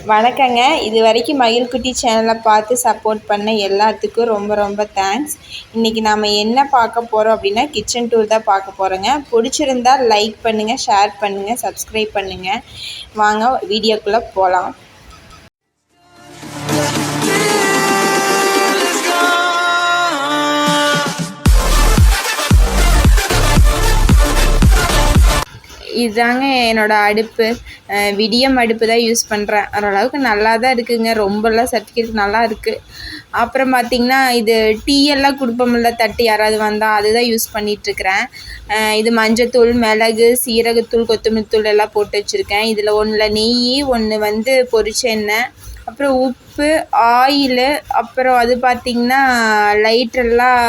வணக்கங்க. இது வரைக்கும் மகிழ்குட்டி சேனலை பார்த்து சப்போர்ட் பண்ண எல்லாத்துக்கும் ரொம்ப ரொம்ப தேங்க்ஸ். இன்றைக்கி நாம் என்ன பார்க்க போகிறோம் அப்படின்னா கிச்சன் டூர் தான் பார்க்க போகிறோங்க. பிடிச்சிருந்தா லைக் பண்ணுங்கள், ஷேர் பண்ணுங்கள், சப்ஸ்கிரைப் பண்ணுங்கள். வாங்க வீடியோக்குள்ளே போகலாம். இதுதாங்க என்னோடய அடுப்பு. விடியம் அடுப்பு தான் யூஸ் பண்ணுறேன். ஓரளவுக்கு நல்லா தான் இருக்குதுங்க, ரொம்பலாம் சர்டிஃபிகேட் நல்லா இருக்குது. அப்புறம் பார்த்திங்கன்னா இது டீ எல்லாம் கொடுப்போம்ல, தட்டு யாராவது வந்தால் அதுதான் யூஸ் பண்ணிகிட்ருக்கிறேன். இது மஞ்சத்தூள், மிளகு, சீரகத்தூள், கொத்தமல்லி தூள் எல்லாம் போட்டு வச்சுருக்கேன். இதில் ஒன்றில் நெய், ஒன்று பொரிச்ச எண்ணெய், அப்புறம் உப்பு, ஆயிலு, அப்புறம் அது பார்த்திங்கன்னா லைட்டரெல்லாம்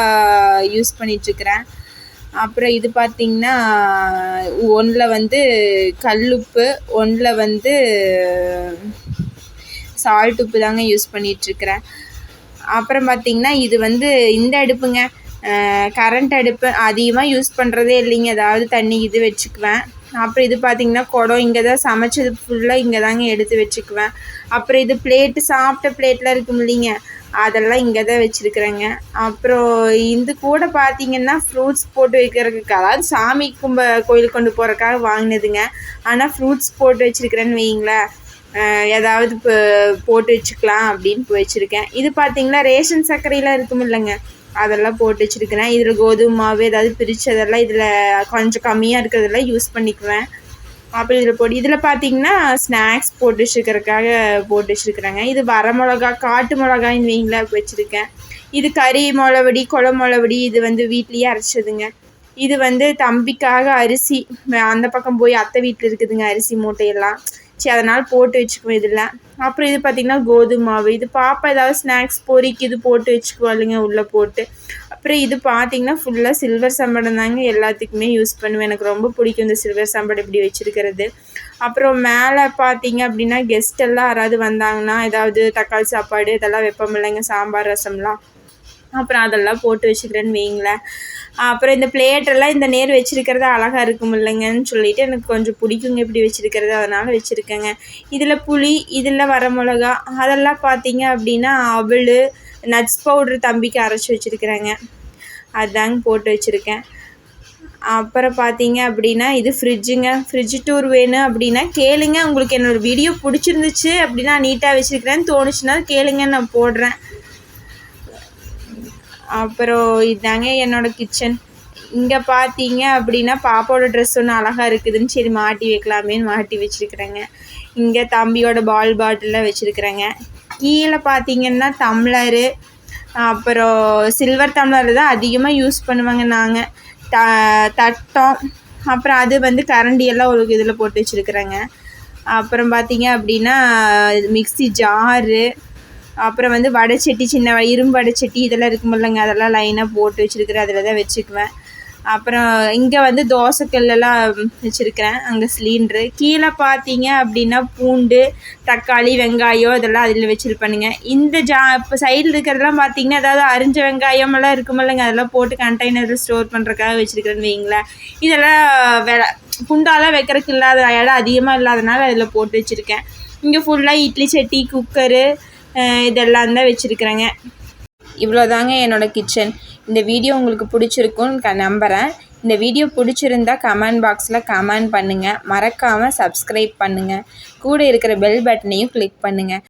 யூஸ் பண்ணிகிட்ருக்கிறேன். அப்புறம் இது பார்த்திங்கன்னா ஒன்றில் கல்லுப்பு, ஒன்றில் சால்ட் உப்பு தாங்க யூஸ் பண்ணிகிட்ருக்கிறேன். அப்புறம் பார்த்திங்கன்னா இது இந்த அடுப்புங்க, கரண்ட் அடுப்பு. அதிகமாக யூஸ் பண்ணுறதே இல்லைங்க, ஏதாவது தண்ணி இது வச்சுக்குவேன். அப்புறம் இது பார்த்திங்கன்னா குடம், இங்கே தான் சமைச்சது ஃபுல்லாக இங்கே தாங்க எடுத்து வச்சுக்குவேன். அப்புறம் இது பிளேட்டு, சாப்பிட்ட பிளேட்லாம் இருக்கும் இல்லைங்க, அதெல்லாம் இங்கே தான் வச்சுருக்குறேங்க. அப்புறம் இது கூட பார்த்திங்கன்னா ஃப்ரூட்ஸ் போட்டு வைக்கிறதுக்கு, அதாவது சாமி கோயிலுக்கு கொண்டு போகிறக்காக வாங்கினதுங்க. ஆனால் ஃப்ரூட்ஸ் போட்டு வச்சுருக்கிறேன்னு வைங்களேன், ஏதாவது இப்போ போட்டு வச்சுக்கலாம் அப்படின்னு வச்சுருக்கேன். இது பார்த்திங்கன்னா ரேஷன் சர்க்கரையெலாம் இருக்கும் இல்லைங்க, அதெல்லாம் போட்டு வச்சுருக்கிறேன். இதில் கோதுமை மாவு ஏதாவது பிரித்ததெல்லாம் இதில் கொஞ்சம் கம்மியாக இருக்கிறதெல்லாம் யூஸ் பண்ணிக்குவேன். அப்புறம் இதில் போட்டு இதில் பார்த்திங்கன்னா ஸ்நாக்ஸ் போட்டு வச்சுருக்கிறதுக்காக போட்டு வச்சுருக்குறேங்க. இது வரமிளகா, காட்டு மிளகாயின்னு வைங்களா வச்சுருக்கேன். இது கறி மிளவடி, குளம் மிளவடி, இது வீட்லேயே அரைச்சதுங்க. இது தம்பிக்காக அரிசி, அந்த பக்கம் போய் அத்தை வீட்டில் இருக்குதுங்க அரிசி மூட்டையெல்லாம், சரி அதனால் போட்டு வச்சுக்குவேன் இதில். அப்புறம் இது பார்த்திங்கன்னா கோதுமை மாவு, இது பாப்பா ஏதாவது ஸ்நாக்ஸ் பொறிக்கு இது போட்டு வச்சுக்குவாளுங்க உள்ளே போட்டு. அப்புறம் இது பார்த்திங்கன்னா ஃபுல்லாக சில்வர் சம்படம் தாங்க எல்லாத்துக்குமே யூஸ் பண்ணுவேன். எனக்கு ரொம்ப பிடிக்கும் இந்த சில்வர் சம்படம் இப்படி வச்சுருக்கிறது. அப்புறம் மேலே பார்த்திங்க அப்படின்னா கெஸ்ட் எல்லாம் யாராவது வந்தாங்கன்னா ஏதாவது தக்காளி சாப்பாடு இதெல்லாம் வைப்போம் இல்லைங்க, சாம்பார் ரசம்லாம், அப்புறம் அதெல்லாம் போட்டு வச்சுக்கிறேன்னு வைங்களேன். அப்புறம் இந்த பிளேட்டெல்லாம் இந்த நேர் வச்சுருக்கிறது அழகாக இருக்கும் இல்லைங்கன்னு சொல்லிவிட்டு எனக்கு கொஞ்சம் பிடிக்குங்க இப்படி வச்சுருக்கிறது, அதனால் வச்சுருக்கேங்க. இதில் புளி, இதில் வரமிளகா, அதெல்லாம் பார்த்திங்க அப்படின்னா அவல், நட்ஸ் பவுட்ரு தம்பிக்கு அரைச்சி வச்சுருக்கிறேங்க, அதுதாங்க போட்டு வச்சுருக்கேன். அப்புறம் பார்த்திங்க அப்படின்னா இது ஃப்ரிட்ஜுங்க. ஃப்ரிட்ஜ் டூர் வேணும் அப்படின்னா கேளுங்க. உங்களுக்கு என்னோடய வீடியோ பிடிச்சிருந்துச்சு அப்படின்னா நீட்டாக வச்சுருக்கிறேன்னு தோணுச்சுன்னா கேளுங்க, நான் போடுறேன். அப்புறம் இதாங்க என்னோடய கிச்சன். இங்கே பார்த்தீங்க அப்படின்னா பாப்பாவோட ட்ரெஸ் ஒன்று அழகாக இருக்குதுன்னு சரி மாட்டி வைக்கலாமேன்னு மாட்டி வச்சுருக்குறேங்க. இங்கே தம்பியோட பால் பாட்டிலில் வச்சுருக்குறேங்க. கீழே பார்த்தீங்கன்னா டம்ளரு, அப்புறம் சில்வர் டம்ளர் தான் அதிகமாக யூஸ் பண்ணுவாங்க நாங்கள். தட்டம், அப்புறம் அது கரண்டியெல்லாம் ஒரு இதில் போட்டு வச்சுருக்குறேங்க. அப்புறம் பார்த்தீங்க அப்படின்னா மிக்ஸி ஜாரு, அப்புறம் வடைச்சட்டி, சின்ன இரும்பு வடைச்சட்டி இதெல்லாம் இருக்கும் இல்லைங்க, அதெல்லாம் லைனாக போட்டு வச்சுருக்கிறேன், அதில் தான் வச்சுக்குவேன். அப்புறம் இங்கே தோசைக்கல்லெல்லாம் வச்சுருக்கிறேன், அங்கே சிலிண்ட்ரு. கீழே பார்த்தீங்க அப்படின்னா பூண்டு, தக்காளி, வெங்காயம் இதெல்லாம் அதில் வச்சுருப்பேனுங்க. இந்த இப்போ சைடில் இருக்கிறதெல்லாம் பார்த்தீங்கன்னா ஏதாவது அரிஞ்ச வெங்காயமெல்லாம் இருக்கும் இல்லைங்க, அதெல்லாம் போட்டு கண்டெய்னரில் ஸ்டோர் பண்ணுறதுக்காக வச்சுருக்கிறேன்னு வைங்களேன். இதெல்லாம் குண்டாலாம் வைக்கிறதுக்கு இல்லாத இடம் அதிகமாக இல்லாதனால அதில் போட்டு வச்சுருக்கேன். இங்கே ஃபுல்லாக இட்லி சட்டி, குக்கரு இதெல்லாம் தான் வச்சுருக்குறேங்க. இவ்வளோதாங்க என்னோடய கிச்சன். இந்த வீடியோ உங்களுக்கு பிடிச்சிருக்குன்னு நம்புகிறேன். இந்த வீடியோ பிடிச்சிருந்தா கமெண்ட் பாக்ஸில் கமெண்ட் பண்ணுங்கள், மறக்காமல் சப்ஸ்கிரைப் பண்ணுங்கள், கூட இருக்கிற பெல் பட்டனையும் கிளிக் பண்ணுங்கள்.